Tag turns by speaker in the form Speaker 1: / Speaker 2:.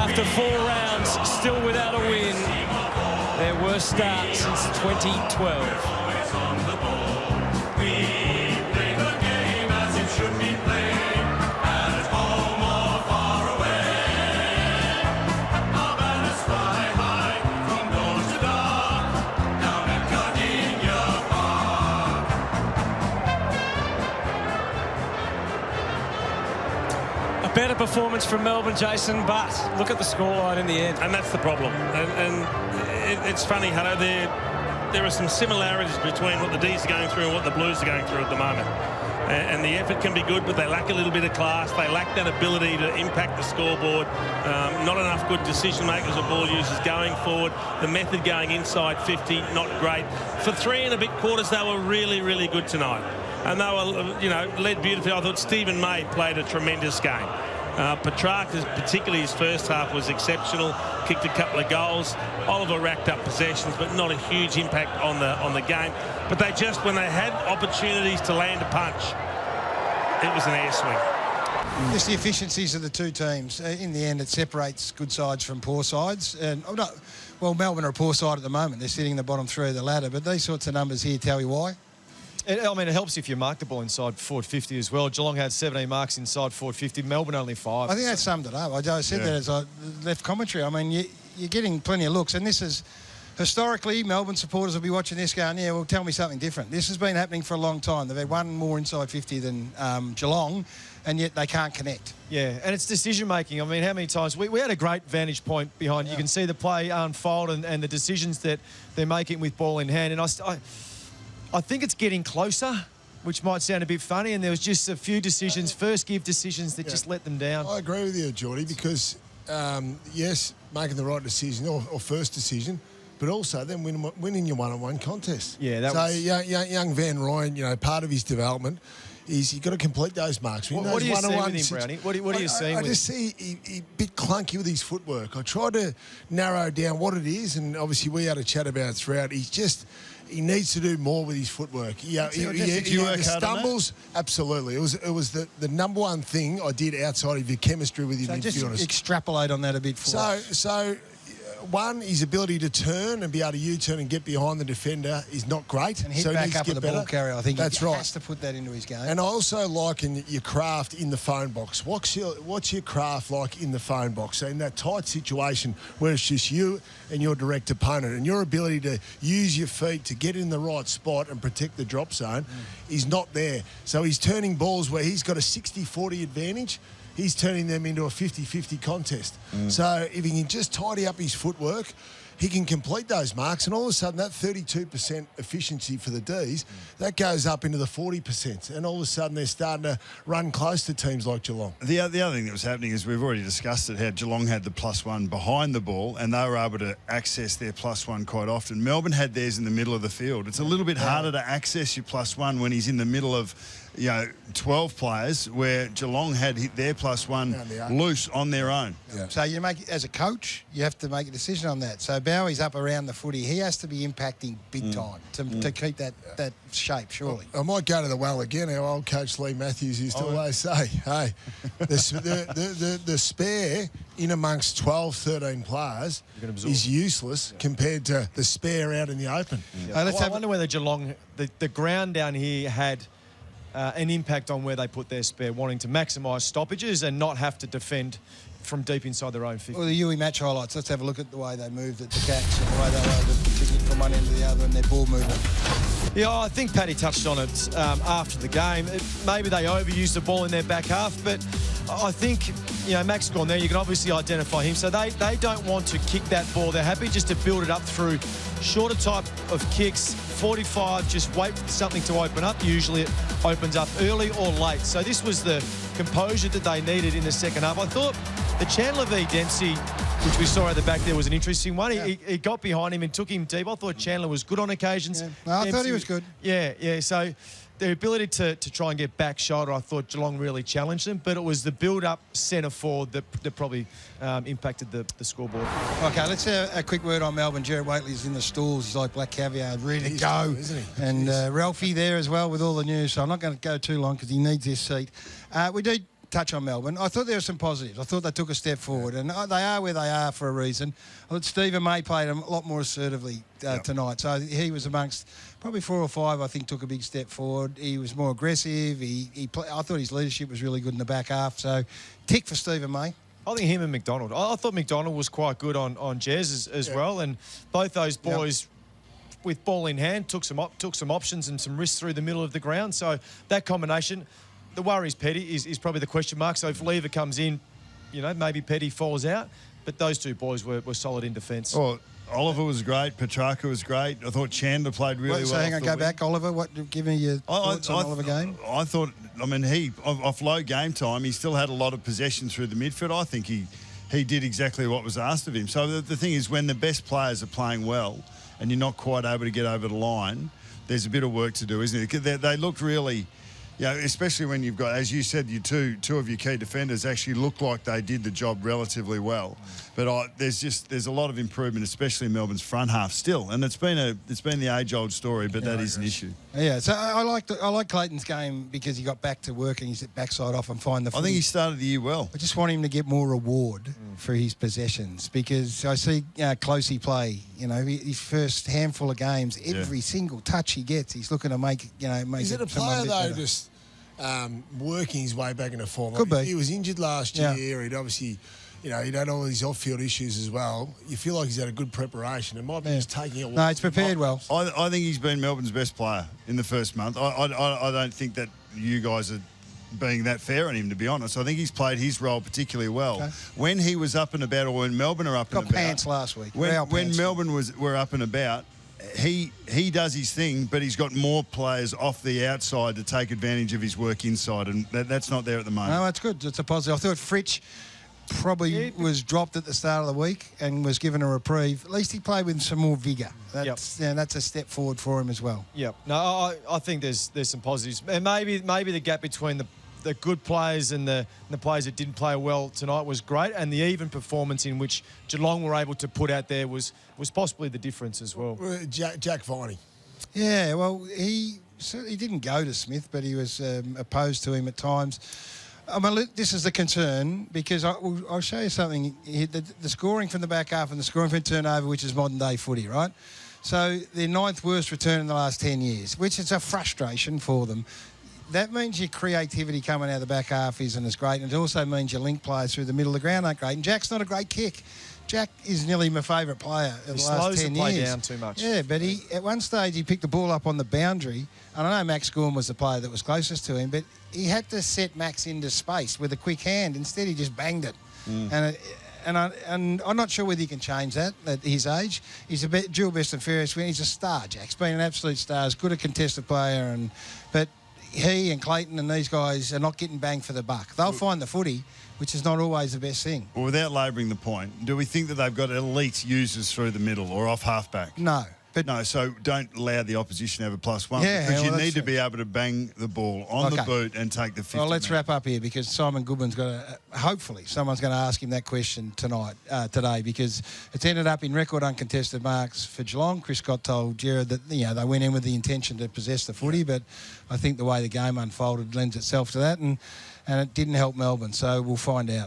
Speaker 1: After 4 rounds, still without a win. Their worst start since 2012. Better performance from Melbourne, Jason, but look at the scoreline in the end.
Speaker 2: And that's the problem. And it's funny, Hutto, there are some similarities between what the D's are going through and what the Blues are going through at the moment. And the effort can be good, but they lack a little bit of class. They lack that ability to impact the scoreboard. Not enough good decision makers or ball users going forward. The method going inside 50, not great. For 3 and a bit quarters, they were really, really good tonight. And they were, you know, led beautifully. I thought Stephen May played a tremendous game. Petrarca, particularly his first half, was exceptional. Kicked a couple of goals. Oliver racked up possessions, but not a huge impact on the game. But they just, when they had opportunities to land a punch, it was an air swing.
Speaker 3: Just the efficiencies of the two teams. In the end, it separates good sides from poor sides. And well, Melbourne are a poor side at the moment. They're sitting in the bottom 3 of the ladder. But these sorts of numbers here tell you why.
Speaker 4: I mean, it helps if you mark the ball inside forward 50 as well. Geelong had 17 marks inside forward 50. Melbourne only 5.
Speaker 3: I think that summed it up. I said that as I left commentary. I mean, you're getting plenty of looks. And this is, historically, Melbourne supporters will be watching this going, yeah, well, tell me something different. This has been happening for a long time. They've had one more inside 50 than Geelong, and yet they can't connect.
Speaker 4: Yeah, and it's decision-making. I mean, how many times... We had a great vantage point behind. You can see the play unfold and the decisions that they're making with ball in hand. And I think it's getting closer, which might sound a bit funny, and there was just a few decisions, first give decisions that just let them down.
Speaker 5: I agree with you, Geordie, because, yes, making the right decision or first decision, but also then winning your one-on-one contest.
Speaker 4: Yeah, that was...
Speaker 5: young Van Ryan, you know, part of his development is you've got to complete those marks.
Speaker 4: What do you see with him, Brownie? What are you seeing with him?
Speaker 5: I just see he a bit clunky with his footwork. I tried to narrow down what it is, and obviously we had a chat about it throughout. He needs to do more with his footwork. He stumbles, absolutely. It was the number one thing I did outside of your chemistry with your midfielders.
Speaker 3: Just extrapolate on that a bit for us.
Speaker 5: So, one, his ability to turn and be able to U-turn and get behind the defender is not great.
Speaker 3: And hit back up with the ball carrier. I think
Speaker 5: that's
Speaker 3: he
Speaker 5: right.
Speaker 3: has to put that into his game.
Speaker 5: And I also like your craft in the phone box. What's your craft like in the phone box? So in that tight situation where it's just you and your direct opponent, and your ability to use your feet to get in the right spot and protect the drop zone is not there. So he's turning balls where he's got a 60-40 advantage. He's turning them into a 50-50 contest. So if he can just tidy up his footwork, he can complete those marks, and all of a sudden that 32% efficiency for the Ds, that goes up into the 40%, and all of a sudden they're starting to run close to teams like Geelong.
Speaker 6: The other thing that was happening is we've already discussed it, how Geelong had the +1 behind the ball, and they were able to access their +1 quite often. Melbourne had theirs in the middle of the field. It's a little bit harder to access your +1 when he's in the middle of 12 players, where Geelong had hit their +1 loose on their own.
Speaker 3: Yeah. So you as a coach, you have to make a decision on that. So Bowie's up around the footy. He has to be impacting big time to keep that shape, surely.
Speaker 5: I might go to the well again. Our old coach Lee Matthews used to always say, hey, the spare in amongst 12, 13 players is useless compared to the spare out in the open.
Speaker 4: I wonder whether Geelong, the ground down here had an impact on where they put their spare, wanting to maximise stoppages and not have to defend from deep inside their own 50.
Speaker 3: Well, the Yui match highlights, let's have a look at the way they moved at the catch and the way they were able to kick it from one end to the other and their ball movement.
Speaker 4: Yeah, I think Paddy touched on it after the game. Maybe they overused the ball in their back half, but I think, Max gone there, you can obviously identify him. So they don't want to kick that ball. They're happy just to build it up through shorter type of kicks, 45, just wait for something to open up. Usually it opens up early or late. So this was the composure that they needed in the second half. I thought the Chandler v Dempsey, which we saw at the back there, was an interesting one. Yeah. He got behind him and took him deep. I thought Chandler was good on occasions.
Speaker 3: Yeah. No, I thought he was good.
Speaker 4: Yeah. So their ability to try and get back shoulder, I thought Geelong really challenged them, but it was the build-up centre forward that probably impacted the scoreboard.
Speaker 3: Okay, let's have a quick word on Melbourne. Jared Waitley's in the stalls. He's like black caviar, ready to go.
Speaker 5: Good, isn't he?
Speaker 3: And Ralphie there as well with all the news, so I'm not going to go too long because he needs this seat. We do touch on Melbourne. I thought there were some positives. I thought they took a step forward, and they are where they are for a reason. I thought Stephen May played a lot more assertively tonight, so he was amongst probably 4 or 5. I think took a big step forward. He was more aggressive. I thought his leadership was really good in the back half. So, tick for Stephen May.
Speaker 4: I think him and McDonald. I thought McDonald was quite good on Jez as well, and both those boys. With ball in hand, took some options and some risks through the middle of the ground. So that combination, the worries Petty is probably the question mark. So if Lever comes in, maybe Petty falls out. But those two boys were solid in defence.
Speaker 6: Oh, Oliver was great. Petrarca was great. I thought Chandler played really well.
Speaker 3: So hang on, go back, Oliver. Give me your thoughts on Oliver game.
Speaker 6: I thought, he off low game time, he still had a lot of possession through the midfield. I think he did exactly what was asked of him. So the thing is, when the best players are playing well, and you're not quite able to get over the line, there's a bit of work to do, isn't it? They looked really, especially when you've got, as you said, your two of your key defenders actually looked like they did the job relatively well. But there's a lot of improvement, especially in Melbourne's front half still, and it's been the age-old story, but that is an issue.
Speaker 3: Yeah, so I like Clayton's game because he got back to work and he's backside off and find the footy.
Speaker 6: I think he started the year well.
Speaker 3: I just want him to get more reward for his possessions because I see Closey play. His first handful of games, every single touch he gets, he's looking to make
Speaker 5: Is it a player though, just working his way back into form?
Speaker 3: Could be.
Speaker 5: He was injured last year. He'd obviously. He'd had all these off-field issues as well. You feel like he's had a good preparation. It might be just taking it.
Speaker 3: No, he's prepared well.
Speaker 6: I think he's been Melbourne's best player in the first month. I don't think that you guys are being that fair on him, to be honest. I think he's played his role particularly well. Okay. When he was up and about, or when Melbourne are up and about.
Speaker 3: Got pants last week.
Speaker 6: When Melbourne were up and about, he does his thing, but he's got more players off the outside to take advantage of his work inside, and that's not there at the moment.
Speaker 3: No, that's good. It's a positive. I thought Fritsch probably was dropped at the start of the week and was given a reprieve. At least he played with some more vigour. That's a step forward for him as well.
Speaker 4: Yep. No, I think there's some positives, and maybe the gap between the good players and the players that didn't play well tonight was great, and the even performance in which Geelong were able to put out there was possibly the difference as well.
Speaker 5: Jack Viney.
Speaker 3: Yeah, well, he didn't go to Smith, but he was opposed to him at times. I mean, this is the concern because I'll show you something. The scoring from the back half and the scoring from turnover, which is modern-day footy, right? So their 9th worst return in the last 10 years, which is a frustration for them. That means your creativity coming out of the back half isn't as great, and it also means your link players through the middle of the ground aren't great. And Jack's not a great kick. Jack is nearly my favourite player of the last 10 years. He slows the play
Speaker 4: down too much.
Speaker 3: Yeah, but at one stage he picked the ball up on the boundary. And I know Max Gorn was the player that was closest to him, but he had to set Max into space with a quick hand. Instead, he just banged it. And I'm not sure whether he can change that at his age. He's a dual best and fairest win. He's a star, Jack's been an absolute star. He's good a contested player, but he and Clayton and these guys are not getting bang for the buck. They'll find the footy, which is not always the best thing.
Speaker 6: Well, without labouring the point, do we think that they've got elite users through the middle or off halfback?
Speaker 3: No. But
Speaker 6: no, so don't allow the opposition to have a +1 because you need to be able to bang the ball on the boot and take the 50.
Speaker 3: Well, let's wrap up here because Simon Goodwin's got hopefully someone's going to ask him that question today because it's ended up in record uncontested marks for Geelong. Chris Scott told Gerard that they went in with the intention to possess the footy, but I think the way the game unfolded lends itself to that, and it didn't help Melbourne. So we'll find out.